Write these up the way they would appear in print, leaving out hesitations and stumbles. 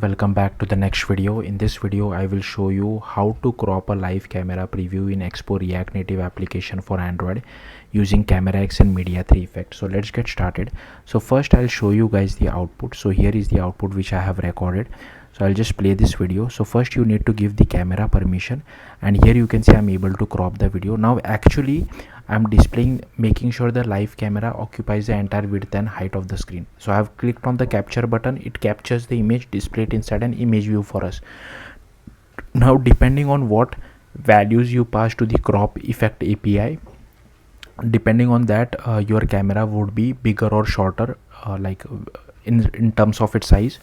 Welcome back to the next video. In this video I will show you how to crop a live camera preview in Expo React Native application for Android using CameraX and Media3 effect. So let's get started. So first I'll show you guys the output. So here is the output which I have recorded. So I'll just play this video. So first you need to give the camera permission, and here you can see I'm able to crop the video. Now actually I'm displaying, making sure the live camera occupies the entire width and height of the screen. So I have clicked on the capture button. It captures the image, display it inside an image view for us. Now depending on what values you pass to the crop effect API, depending on that your camera would be bigger or shorter, in terms of its size.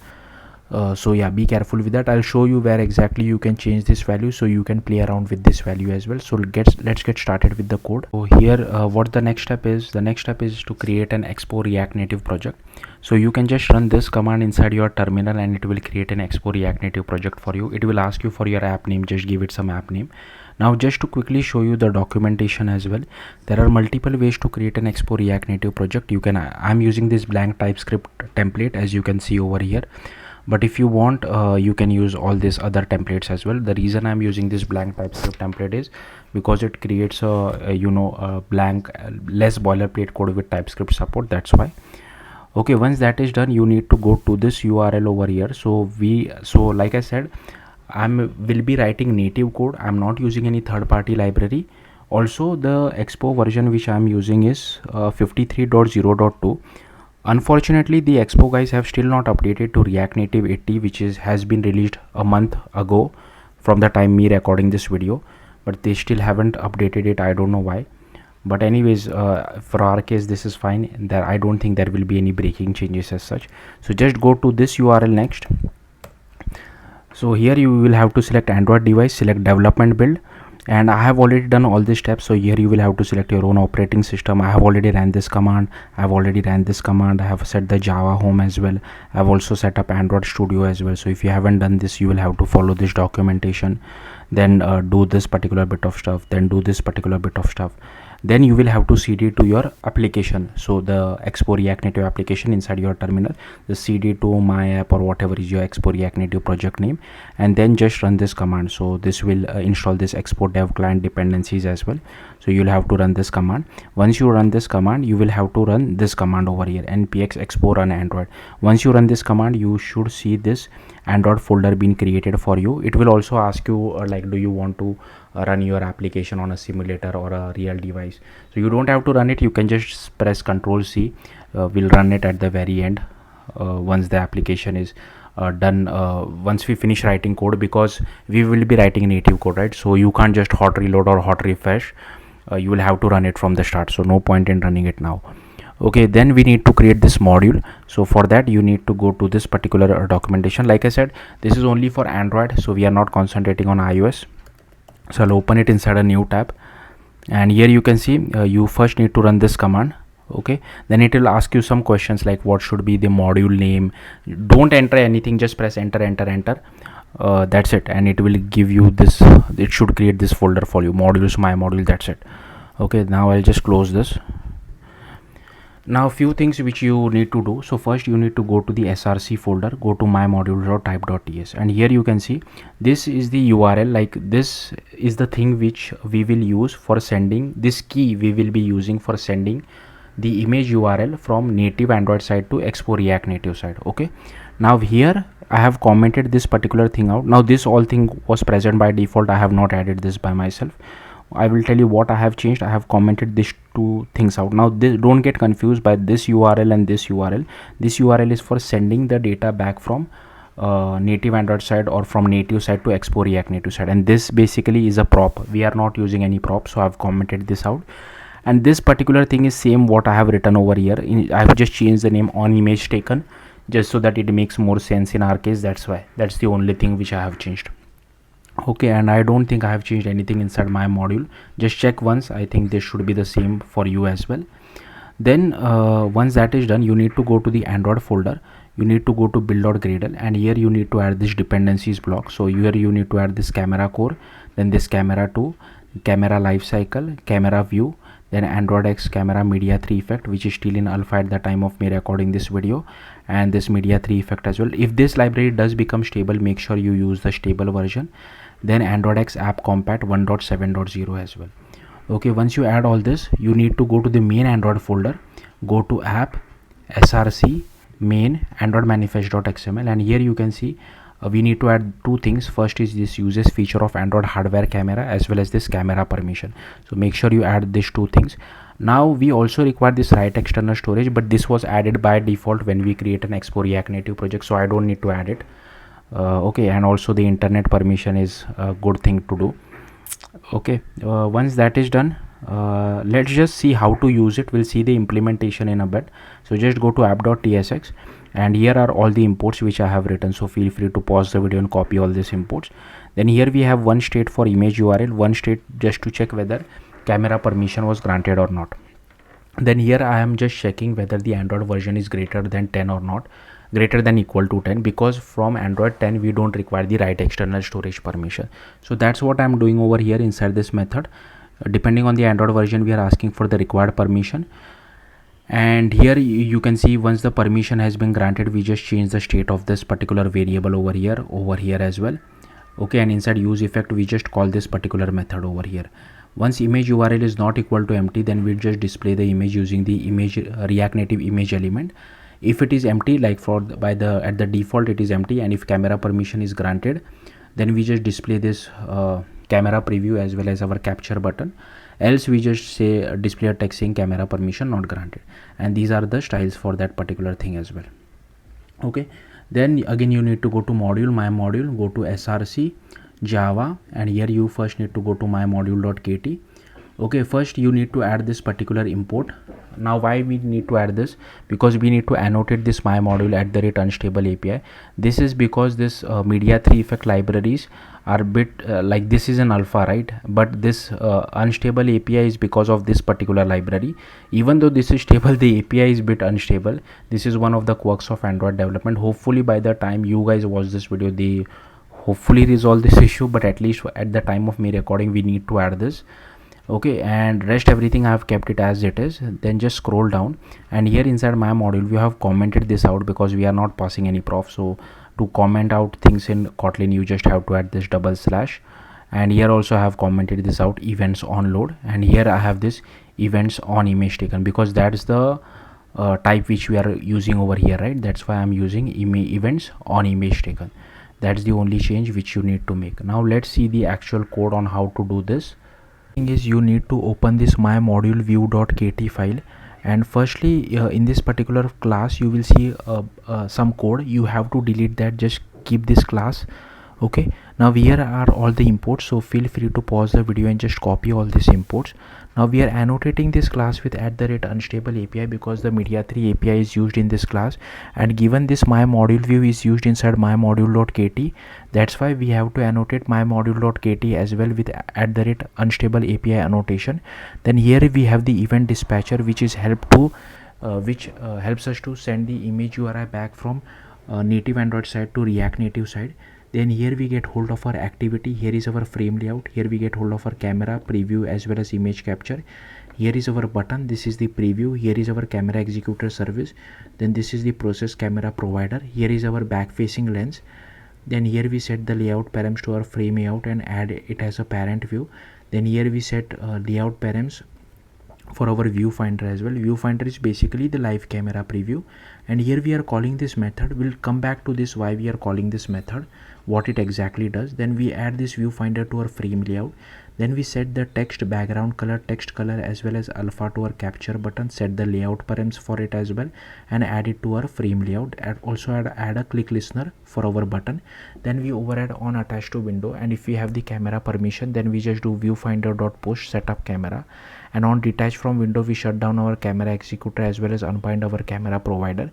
So yeah, be careful with that. I'll show you where exactly you can change this value so you can play around with this value as well. So let's get started with the code. So here what the next step is to create an Expo React Native project. So you can just run this command inside your terminal and it will create an Expo React Native project for you. It will ask you for your app name. Just give it some app name. Now just to quickly show you the documentation as well, there are multiple ways to create an Expo React Native project. I'm using this blank TypeScript template as you can see over here, but if you want you can use all these other templates as well. The reason I'm using this blank TypeScript template is because it creates a blank less boilerplate code with TypeScript support. That's why. Okay, once that is done, you need to go to this URL over here. So like I said, will be writing native code. I'm not using any third-party library. Also the Expo version which I'm using is 53.0.2. Unfortunately, the Expo guys have still not updated to React Native 80, which has been released a month ago from the time me recording this video, but they still haven't updated it. I don't know why. But anyways, for our case this is fine. There I don't think there will be any breaking changes as such. So just go to this URL next. So here you will have to select Android device, select development build, and I have already done all these steps. So here you will have to select your own operating system. I have already ran this command. I have set the Java home as well. I have also set up Android Studio as well. So if you haven't done this, you will have to follow this documentation, then do this particular bit of stuff, then do this particular bit of stuff. Then you will have to cd to your application. So the Expo React Native application inside your terminal, the cd to my app or whatever is your Expo React Native project name, and then just run this command. So this will install this Expo dev client dependencies as well. So you'll have to run this command. Once you run this command, you will have to run this command over here, npx expo run android. Once you run this command, you should see this Android folder being created for you. It will also ask you do you want to run your application on a simulator or a real device. So you don't have to run it. You can just press Ctrl C. We'll run it at the very end once the application is done, once we finish writing code, because we will be writing native code, right? So you can't just hot reload or hot refresh. You will have to run it from the start, so no point in running it now. Okay, then we need to create this module. So for that you need to go to this particular documentation. Like I said, this is only for Android, so we are not concentrating on iOS. So I'll open it inside a new tab, and here you can see you first need to run this command. Okay, then it will ask you some questions like what should be the module name. Don't enter anything, just press enter. That's it, and it will give you this. It should create this folder for you, modules, my module. That's it. Okay, now I'll just close this. Now a few things which you need to do. So first you need to go to the src folder, go to mymodules.type.ts, and here you can see this is the URL. Like this is the thing which we will use for sending, this key we will be using for sending the image URL from native Android side to Expo React Native side. Okay, now here I have commented this particular thing out. Now this all thing was present by default. I have not added this by myself. I will tell you what I have changed. I have commented these two things out. Now don't get confused by this URL and this URL. This URL is for sending the data back from native Android side or from native side to Expo React Native side, and this basically is a prop. We are not using any prop, so I've commented this out. And this particular thing is same what I have written over here. I have just changed the name on image taken just so that it makes more sense in our case. That's why. That's the only thing which I have changed. Okay, and I don't think I have changed anything inside my module. Just check once. I think this should be the same for you as well. Then once that is done, you need to go to the Android folder. You need to go to build.gradle, and here you need to add this dependencies block. So here you need to add this camera core, then this camera 2, camera lifecycle, camera view, then Android X camera Media 3 effect, which is still in alpha at the time of me recording this video, and this Media 3 effect as well. If this library does become stable, make sure you use the stable version. Then Android X app compat 1.7.0 as well. Okay, once you add all this, you need to go to the main Android folder, go to app, src, main, android manifest.xml, and here you can see we need to add two things. First is this uses feature of Android hardware camera as well as this camera permission. So make sure you add these two things. Now we also require this write external storage, but this was added by default when we create an Expo React Native project, so I don't need to add it. Okay, and also the internet permission is a good thing to do. Okay, once that is done, let's just see how to use it. We'll see the implementation in a bit. So just go to app.tsx, and here are all the imports which I have written, so feel free to pause the video and copy all these imports. Then here we have one state for image URL, one state just to check whether camera permission was granted or not. Then here I am just checking whether the Android version is greater than 10 or not, greater than equal to 10, because from Android 10 we don't require the write external storage permission. So that's what I'm doing over here inside this method. Depending on the Android version, we are asking for the required permission, and here you can see once the permission has been granted, we just change the state of this particular variable over here as well. Okay, and inside use effect we just call this particular method over here. Once image URL is not equal to empty, then we'll just display the image using the image React Native image element. If it is empty, like at the default it is empty, and if camera permission is granted, then we just display this camera preview as well as our capture button. Else we just say display a text saying camera permission not granted, and these are the styles for that particular thing as well. Okay, then again you need to go to module, my module, go to src java, and here you first need to go to my module.kt. Okay, first you need to add this particular import. Now why we need to add this? Because we need to annotate this my module @unstable API. This is because this Media 3 effect libraries are bit like this is an alpha, right? But this unstable API is because of this particular library. Even though this is stable, the API is bit unstable. This is one of the quirks of Android development. Hopefully by the time you guys watch this video, they hopefully resolve this issue, but at least at the time of me recording we need to add this. Okay, and rest everything I have kept it as it is. Then just scroll down, and here inside my module we have commented this out because we are not passing any prof. So to comment out things in Kotlin, you just have to add this // and here also I have commented this out, events on load, and here I have this events on image taken, because that is the type which we are using over here, right? That's why I'm using events on image taken. That's the only change which you need to make. Now let's see the actual code on how to do this. Is you need to open this my module view.kt file, and firstly in this particular class you will see some code. You have to delete that, just keep this class. Okay, now here are all the imports, so feel free to pause the video and just copy all these imports. Now we are annotating this class with @unstable API because the Media 3 API is used in this class, and given this my module view is used inside my module.kt, that's why we have to annotate my module.kt as well with @unstable API annotation. Then here we have the event dispatcher, which is helps us to send the image URI back from native Android side to React Native side. Then here we get hold of our activity. Here is our frame layout. Here we get hold of our camera preview as well as image capture. Here is our button. This is the preview. Here is our camera executor service. Then this is the process camera provider. Here is our back facing lens. Then here we set the layout params to our frame layout and add it as a parent view. Then here we set layout params for our viewfinder as well. Viewfinder is basically the live camera preview, and here we are calling this method. We'll come back to this why we are calling this method, what it exactly does. Then we add this viewfinder to our frame layout. Then we set the text background color, text color as well as alpha to our capture button, set the layout params for it as well, and add it to our frame layout. Also add a click listener for our button. Then we override on attach to window, and if we have the camera permission, then we just do viewfinder.push setup camera, and on detach from window we shut down our camera executor as well as unbind our camera provider.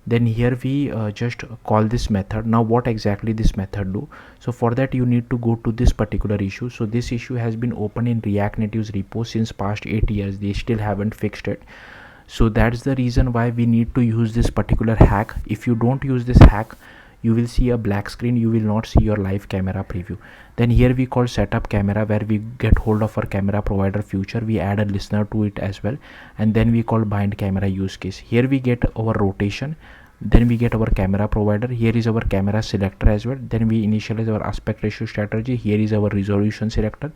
Then here we just call this method. Now what exactly this method do? So for that you need to go to this particular issue. So this issue has been open in React Native's repo since past 8 years. They still haven't fixed it. So that's the reason why we need to use this particular hack. If you don't use this hack, you will see a black screen, you will not see your live camera preview. Then here we call setup camera, where we get hold of our camera provider future, we add a listener to it as well, and then we call bind camera use case. Here we get our rotation, then we get our camera provider, here is our camera selector as well, then we initialize our aspect ratio strategy, here is our resolution selector,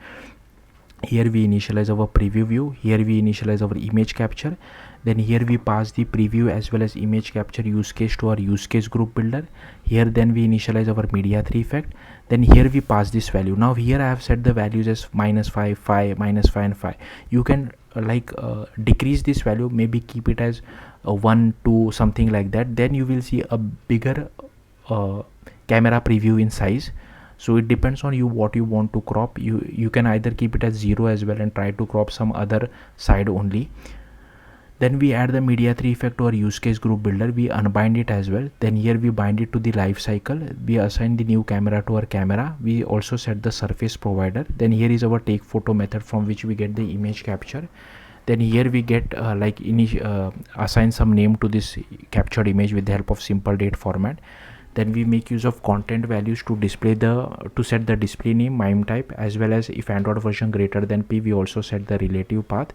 here we initialize our preview view, here we initialize our image capture, then here we pass the preview as well as image capture use case to our use case group builder. Here then we initialize our media3 effect, then here we pass this value. Now here I have set the values as -5, 5, -5 and 5. You can decrease this value, maybe keep it as 1, 2, something like that. Then you will see a bigger camera preview in size. So it depends on you what you want to crop. You can either keep it as 0 as well and try to crop some other side only. Then we add the media3 effect to our use case group builder, we unbind it as well. Then here we bind it to the life cycle, we assign the new camera to our camera, we also set the surface provider. Then here is our take photo method from which we get the image capture. Then here we get assign some name to this captured image with the help of simple date format. Then we make use of content values to set the display name, MIME type, as well as if Android version greater than P, we also set the relative path.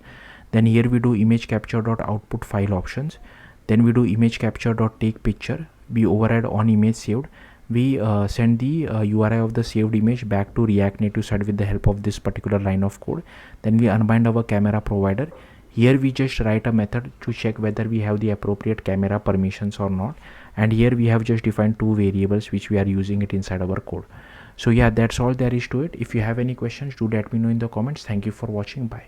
Then here we do image capture dot output file options. Then we do image capture dot take picture, we override on image saved, we send the URI of the saved image back to React Native side with the help of this particular line of code. Then we unbind our camera provider. Here we just write a method to check whether we have the appropriate camera permissions or not, and here we have just defined 2 variables which we are using it inside our code. So yeah, that's all there is to it. If you have any questions, do let me know in the comments. Thank you for watching. Bye.